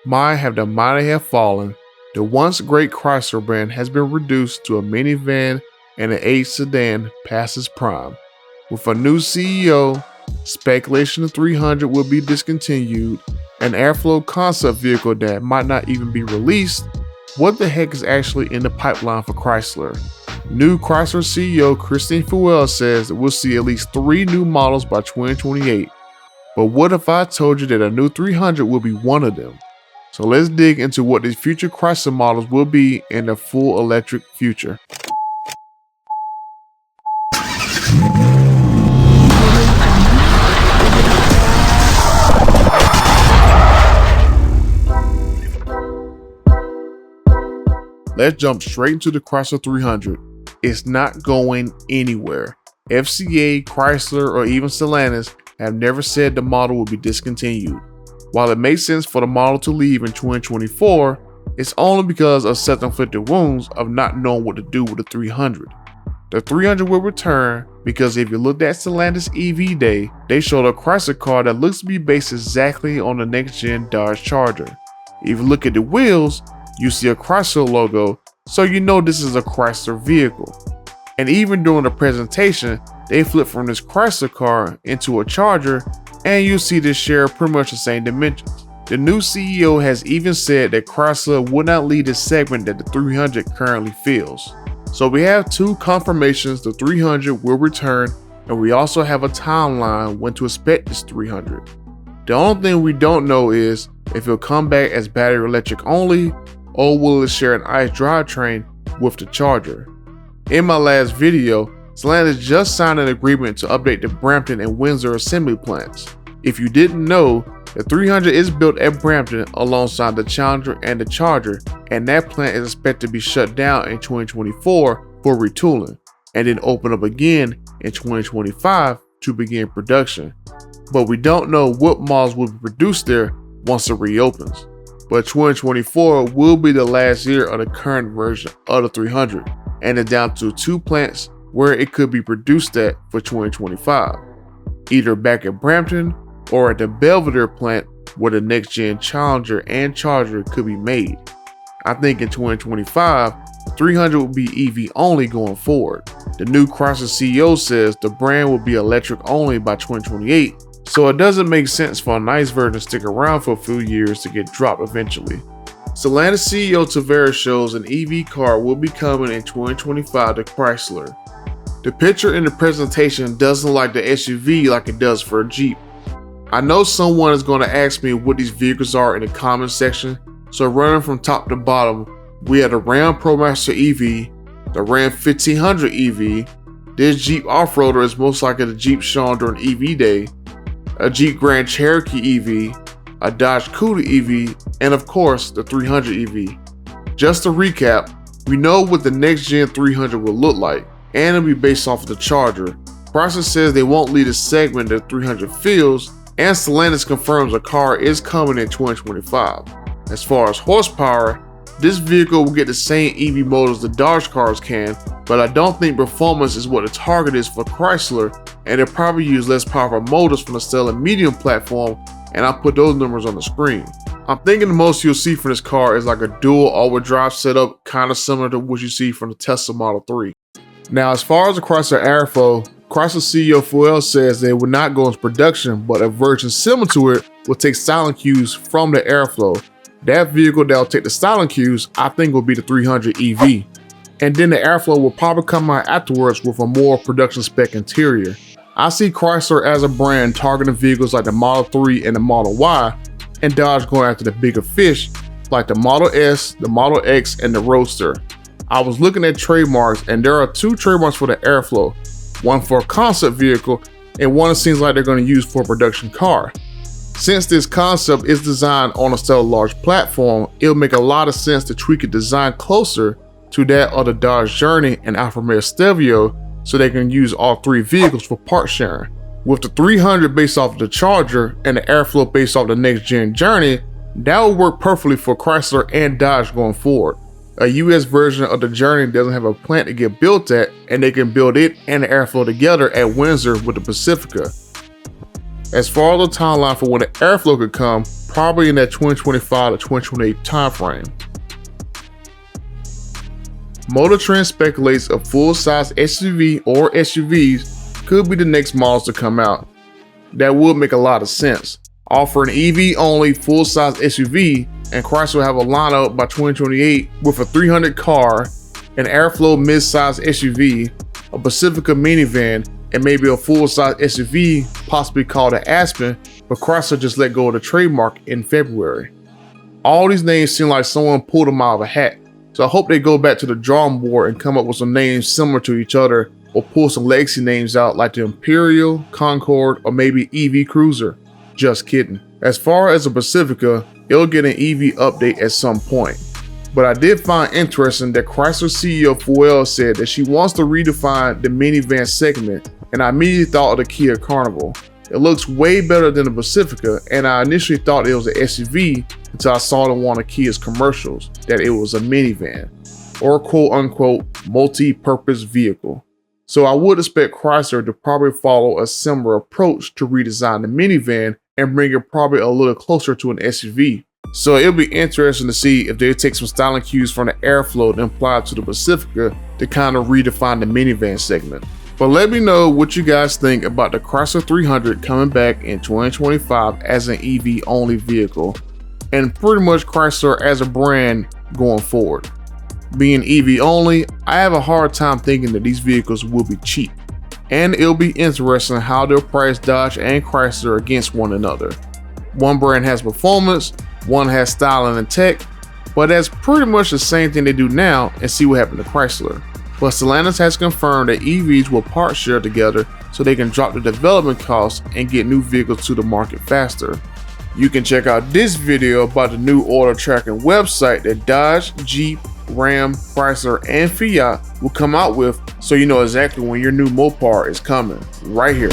Mine have the mighty have fallen. The once great Chrysler brand has been reduced to a minivan and an age sedan past its prime. With a new CEO, speculation the 300 will be discontinued, an airflow concept vehicle that might not even be released. What the heck is actually in the pipeline for Chrysler? New Chrysler CEO Christian Fuel says that we'll see at least 3 new models by 2028. But what if I told you that a new 300 will be one of them? So let's dig into what these future Chrysler models will be in the full electric future. Let's jump straight into the Chrysler 300. It's not going anywhere. FCA, Chrysler, or even Stellantis have never said the model will be discontinued. While it makes sense for the model to leave in 2024, it's only because of self-inflicted wounds of not knowing what to do with the 300. The 300 will return because if you looked at Stellantis EV Day, they showed a Chrysler car that looks to be based exactly on the next-gen Dodge Charger. If you look at the wheels, you see a Chrysler logo, so you know this is a Chrysler vehicle. And even during the presentation, they flipped from this Chrysler car into a Charger, and you see this share pretty much the same dimensions. The new CEO has even said that Chrysler would not lead the segment that the 300 currently fills. So we have 2 confirmations the 300 will return, and we also have a timeline when to expect this 300. The only thing we don't know is if it'll come back as battery electric only, or will it share an ICE drivetrain with the Charger. In my last video, Stellantis just signed an agreement to update the Brampton and Windsor assembly plants. If you didn't know, the 300 is built at Brampton alongside the Challenger and the Charger, and that plant is expected to be shut down in 2024 for retooling, and then open up again in 2025 to begin production. But we don't know what models will be produced there once it reopens. But 2024 will be the last year of the current version of the 300, and it's down to 2 plants where it could be produced at for 2025, either back at Brampton or at the Belvedere plant where the next gen Challenger and Charger could be made. I think in 2025, the 300 will be EV only going forward. The new Chrysler CEO says the brand will be electric only by 2028, so it doesn't make sense for a nice version to stick around for a few years to get dropped eventually. Stellantis CEO Tavares shows an EV car will be coming in 2025 to Chrysler. The picture in the presentation doesn't look like the SUV like it does for a Jeep. I know someone is going to ask me what these vehicles are in the comment section, so running from top to bottom, we have the Ram ProMaster EV, the Ram 1500 EV, this Jeep Off-Roader is most likely the Jeep shown during EV Day, a Jeep Grand Cherokee EV, a Dodge Cuda EV, and of course the 300 EV. Just to recap, we know what the next gen 300 will look like, and it'll be based off of the Charger. Chrysler says they won't lead a segment that 300 fills, and Stellantis confirms a car is coming in 2025. As far as horsepower, this vehicle will get the same EV motors the Dodge cars can, but I don't think performance is what the target is for Chrysler, and they'll probably use less powerful motors from the Stellar Medium platform, and I'll put those numbers on the screen. I'm thinking the most you'll see from this car is like a dual all-wheel drive setup, kind of similar to what you see from the Tesla Model 3. Now, as far as the Chrysler Airflow, Chrysler CEO Fuel says they will not go into production, but a version similar to it will take styling cues from the Airflow. That vehicle that will take the styling cues, I think, will be the 300 EV. And then the Airflow will probably come out afterwards with a more production spec interior. I see Chrysler as a brand targeting vehicles like the Model 3 and the Model Y, and Dodge going after the bigger fish like the Model S, the Model X, and the Roadster. I was looking at trademarks, and there are 2 trademarks for the Airflow, one for a concept vehicle and one it seems like they're going to use for a production car. Since this concept is designed on a Stellar large platform, it'll make a lot of sense to tweak a design closer to that of the Dodge Journey and Alfa Romeo Stelvio so they can use all 3 vehicles for part sharing. With the 300 based off of the Charger and the Airflow based off the next gen Journey, that will work perfectly for Chrysler and Dodge going forward. A US version of the Journey doesn't have a plant to get built at, and they can build it and the Airflow together at Windsor with the Pacifica. As far as the timeline for when the airflow could come, probably in that 2025 to 2028 timeframe. Motor Trend speculates a full-size SUV or SUVs could be the next models to come out. That would make a lot of sense. Offer an EV-only full-size SUV, and Chrysler will have a lineup by 2028 with a 300 car, an airflow mid-size SUV, a Pacifica minivan, and maybe a full-size SUV, possibly called an Aspen, but Chrysler just let go of the trademark in February. All these names seem like someone pulled them out of a hat, so I hope they go back to the drawing board and come up with some names similar to each other, or pull some legacy names out like the Imperial, Concorde, or maybe EV Cruiser. Just kidding. As far as the Pacifica, it'll get an EV update at some point. But I did find interesting that Chrysler CEO Fuel said that she wants to redefine the minivan segment, and I immediately thought of the Kia Carnival. It looks way better than the Pacifica, and I initially thought it was an SUV until I saw it in one of Kia's commercials that it was a minivan, or quote-unquote multi-purpose vehicle. So I would expect Chrysler to probably follow a similar approach to redesign the minivan and bring it probably a little closer to an SUV. So it'll be interesting to see if they take some styling cues from the airflow and apply it to the Pacifica to kind of redefine the minivan segment. But let me know what you guys think about the Chrysler 300 coming back in 2025 as an EV only vehicle, and pretty much Chrysler as a brand going forward. Being EV only, I have a hard time thinking that these vehicles will be cheap, and it'll be interesting how they'll price Dodge and Chrysler against one another. One brand has performance, one has styling and tech, but that's pretty much the same thing they do now, and see what happened to Chrysler. But Stellantis has confirmed that EVs will part share together so they can drop the development costs and get new vehicles to the market faster. You can check out this video about the new order tracking website that Dodge, Jeep, Ram, Chrysler, and Fiat will come out with, so you know exactly when your new Mopar is coming, right here.